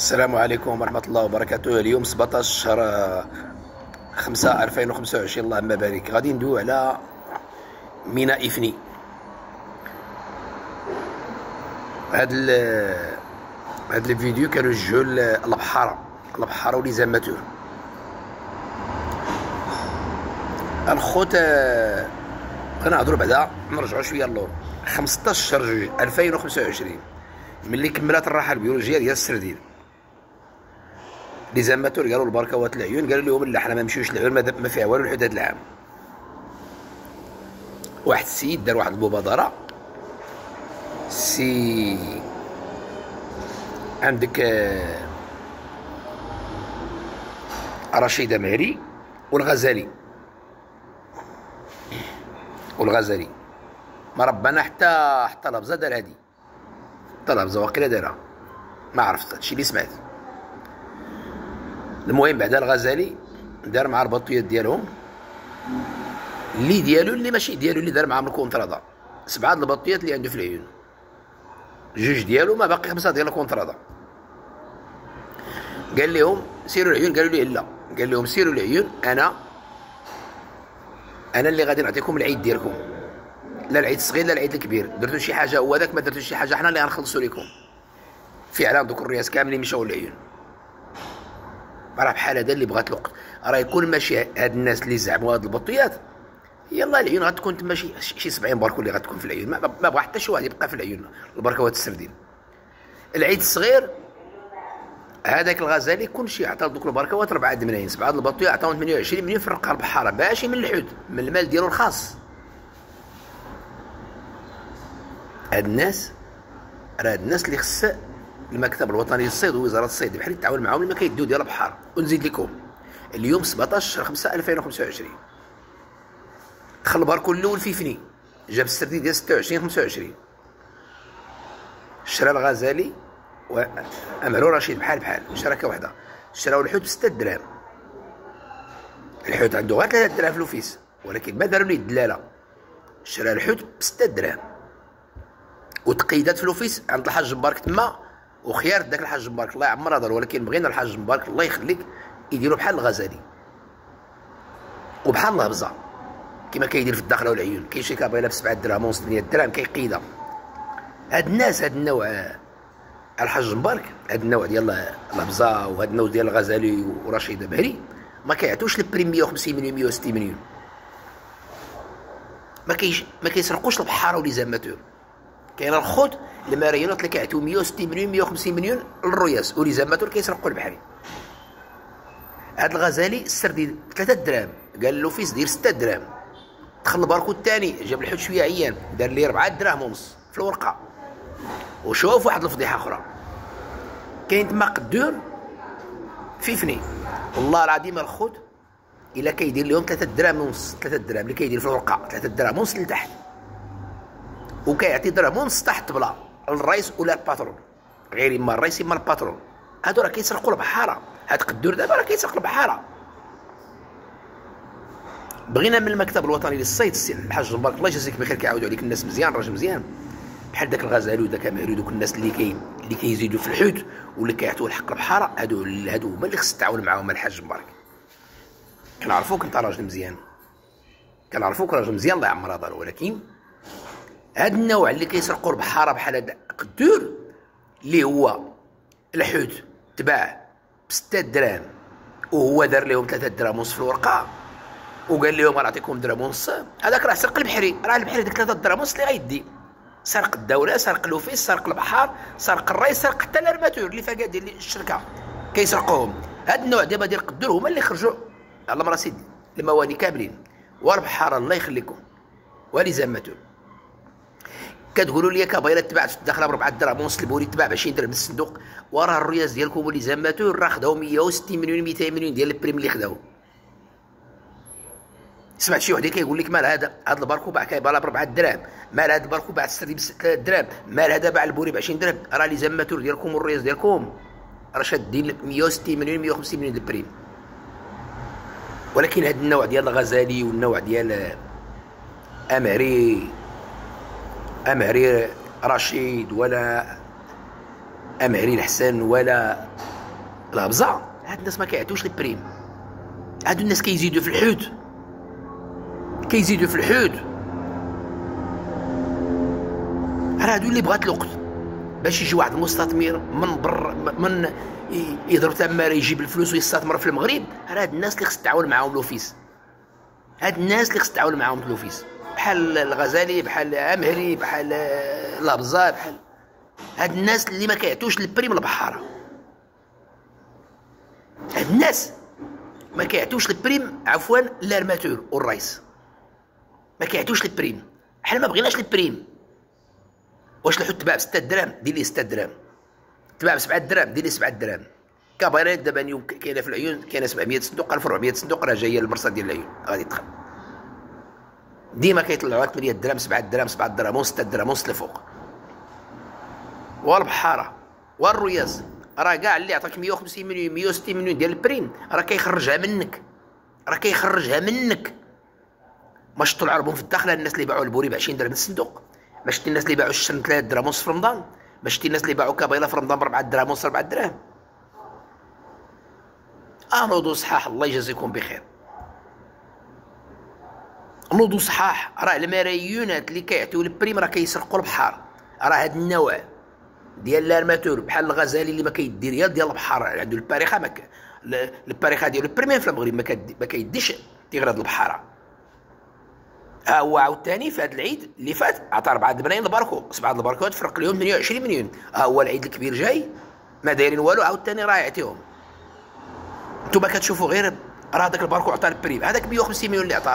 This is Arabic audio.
السلام عليكم ورحمة الله وبركاته. اليوم 17 شهر 5 2025. اللهم بارك. غادي ندوي على ميناء إفني. هاد الفيديو كنوجهو البحارة ولي زاماتور. الخوت غنهضرو بعدا نرجعو شوية اللور. 15 شهر 2025 ملي كملات الراحة البيولوجية ديال السردين، لي زاماتور قالوا البركوات العيون، قالوا لهم لا حنا ما نمشيوش العيون ما فيها والو الحوت هذا العام. واحد السيد دار واحد المبادرة، عندك رشيدة مهري والغزالي ما ربنا حتى لبزة دار هادي، حتى لبزة واقيلا دارها، ما عرفت هادشي اللي سمعت. المهم بعدا الغزالي دار مع البطيات ديالهم اللي ماشي ديالو، اللي دار معاهم الكونترادا 7 البطيات اللي عنده في العيون، 2 ديالو، ما باقي 5 ديال الكونترادا. قال لهم سيروا العيون، قالوا ليه لا، قال لهم سيروا العيون، انا اللي غادي نعطيكم العيد ديالكم، لا العيد الصغير لا العيد الكبير. درتو شي حاجه هو هذاك، ما درتو شي حاجه حنا اللي غنخلصوا لكم. فعلا دوك الرياس كاملين مشاو للعيون. راه بحال هذا اللي بغات الوقت، راه يكون ماشي هاد الناس اللي زعموا هاد البطيات، يلا العيون غتكون تما شي 70 بركو اللي غتكون في العيون، ما بغا حتى شي واحد يبقى في العيون. البركوات السردين العيد الصغير هذاك الغزالي كلشي عطاو دوك البركوات 4 ملايين، 7 البطيات عطاهم 28 مليون في الرقه البحاره، ماشي من الحوت، من المال ديالو الخاص. هاد الناس اللي خص المكتب الوطني للصيد ووزاره الصيد بحال يتعاون معاهم لما كيديو ديال البحر. ونزيد لكم اليوم 17 5 2025 دخل الباركو الاول في فني، جاب السردين ديال 26 25، شرا الغزالي وامرو رشيد بحال شراكه وحده، شراو الحوت ب 6 دراهم. الحوت عنده غير 3 دراهم في الوفيس، ولكن ما داروا ليه الدلاله، شرا الحوت ب 6 دراهم وتقيدات في الوفيس عند الحاج مبارك تما. وخيار داك الحاج مبارك الله يعمر هضر، ولكن بغينا الحاج مبارك الله يخليك يديروا بحال الغزالي وبحال الهبزه كما كيدير في الداخله والعيون. كاين شي كابيله ب 7 دراهم ونص 8 دراهم كيقيدها. هاد الناس، هاد النوع الحاج مبارك، هاد النوع ديال الهبزه وهاد النوع ديال الغزالي ورشيد بهري ما كيعطوش البريم 150 مليون 160 مليون، ما كيسرقوش البحاره ولي زاماتور. كاين الخوت الماريونات اللي كيعطيو 160 مليون 150 مليون للروياس، ولي زاماتور كيسرقوا البحري. هاد الغزالي السردي 3 دراهم، قال له فيس دير 6 دراهم. دخل الباركو الثاني جاب الحوت شويه عيان، دار ليه 4 دراهم ونص في الورقه. وشوف واحد الفضيحه اخرى، كاين تما قدور في فني، والله العظيم الخوت الا كيدير لهم 3 دراهم ونص، 3 دراهم اللي كيدير في الورقه 3 دراهم ونص لتحت، وكيعطي درهم ونص تحت بلا الرئيس ولا الباترون، غير اما الرئيس اما الباترون. هادو راه كيسرقوا البحاره، هاد قدور دابا راه كيسرق البحاره. بغينا من المكتب الوطني للصيد السي الحاج مبارك الله يجازيك بخير، كيعاودوا عليك الناس مزيان، راجل مزيان بحال داك الغزالي وداك مهري ودوك الناس اللي كيزيدوا في الحوت واللي كيعطيو الحق البحاره. هادو هما اللي خص تعاون معاهم الحاج مبارك. كنعرفوك انت راجل مزيان، كنعرفوك راجل مزيان الله يعمر دار، ولكن هاد النوع اللي كيسرقوا البحاره بحال هذا قدور اللي هو الحوت تباع ب 6 دراهم وهو دار لهم 3 دراهم ونص في الورقه وقال لهم غنعطيكم درهم ونص، هذاك راه سرق البحري. راه البحري ديك 3 دراهم ونص اللي غيدي سرق الدوله، سرق الوفيس، سرق البحر، سرق الرئيس، سرق حتى الارماتور اللي فقاد ديال الشركه كيسرقوهم. هاد النوع دابا ديال قدور هما اللي خرجوا على مرا سيدي المواني كاملين والبحاره الله يخليكم ولي زاماتور. كتقولوا لي كبيره تباعت داخله ب 4 دراهم ونص، البوري تباع ب 20 درهم من الصندوق، وراه الرياس ديالكم ولي زاماتور راه خداو 160 مليون 200 مليون ديال البريم اللي خداو. سمعت شي واحد كيقول لك مال هذا الباركو باع كيباع ب 4 دراهم، مال هذا الباركو باع السردي ب 6 دراهم، مال هذا باع البوري ب 20 درهم. راه لي زاماتور ديالكم والرياس ديالكم راه شادين 160 مليون 150 مليون ديال البريم. ولكن هذا النوع ديال الغزالي والنوع ديال امهري رشيد ولا امهري الحسن ولا الابزه، هاد الناس ما كيعطيوش البريم. هادو الناس كيزيدوا في الحوت، كيزيدوا في الحوت. راه هادو اللي بغات الوقت باش يجي واحد المستثمر من يضرب تماره يجيب الفلوس ويستثمر في المغرب. راه هاد الناس اللي خص تعاون معاهم لوفيس، هاد الناس اللي خص تعاون معاهم لوفيس، بحال الغزالي، بحال امهري، بحال لابزا، بحال هاد الناس اللي ما كيعطوش البريم البحاره. هاد الناس ما كيعطوش البريم، عفوا لارماتور والرئيس ما كيعطوش البريم. حنا ما بغيناش البريم. واش الحوت تباع ب 6 دراهم دير ليه 6 دراهم، تباع ب 7 دراهم دير ليه 7 دراهم. كبيرات دابا اليوم كاينه في العيون، كاينه 700 صندوق، 1400 صندوق، راه جايه المرصه ديال العيون غادي تدخل. ديما كيطلعوها 8 دراهم 7 دراهم 7 دراهم و 6 دراهم ونص لفوق. والبحاره والرياض راه كاع اللي عطاك 150 مليون 160 مليون ديال البريم راه كيخرجها منك، راه كيخرجها منك. ما شفتوا العربون في الداخله الناس اللي باعوا البوري ب 20 درهم الصندوق؟ ما شفتي الناس اللي باعوا الشن 3 دراهم ونص في رمضان؟ ما شفتي الناس اللي باعوا كابيله في رمضان ب 4 دراهم ونص 4 دراهم؟ نوضوا صحاح، الله يجازيكم بخير. نوضوا صحاح، راه الملايونات اللي كيعطيو البريم راه كيسرقوا البحار. راه هاد النوع ديال الارماتور بحال الغزالي اللي ما كيدير ريال ديال البحار، عنده الباريخه الباريخه ديالو البريمير في المغرب ما كيديش تيغرد البحاره. هو عاوتاني في هذا العيد اللي فات عطى 4 ملايين الباركو، 7 الباركوات فرق لهم 28 مليون. هو العيد الكبير جاي ما دايرين والو، عاوتاني راه يعطيهم. نتوما كتشوفوا غير راه هذاك الباركو عطى البريم، هذاك 150 مليون اللي عطى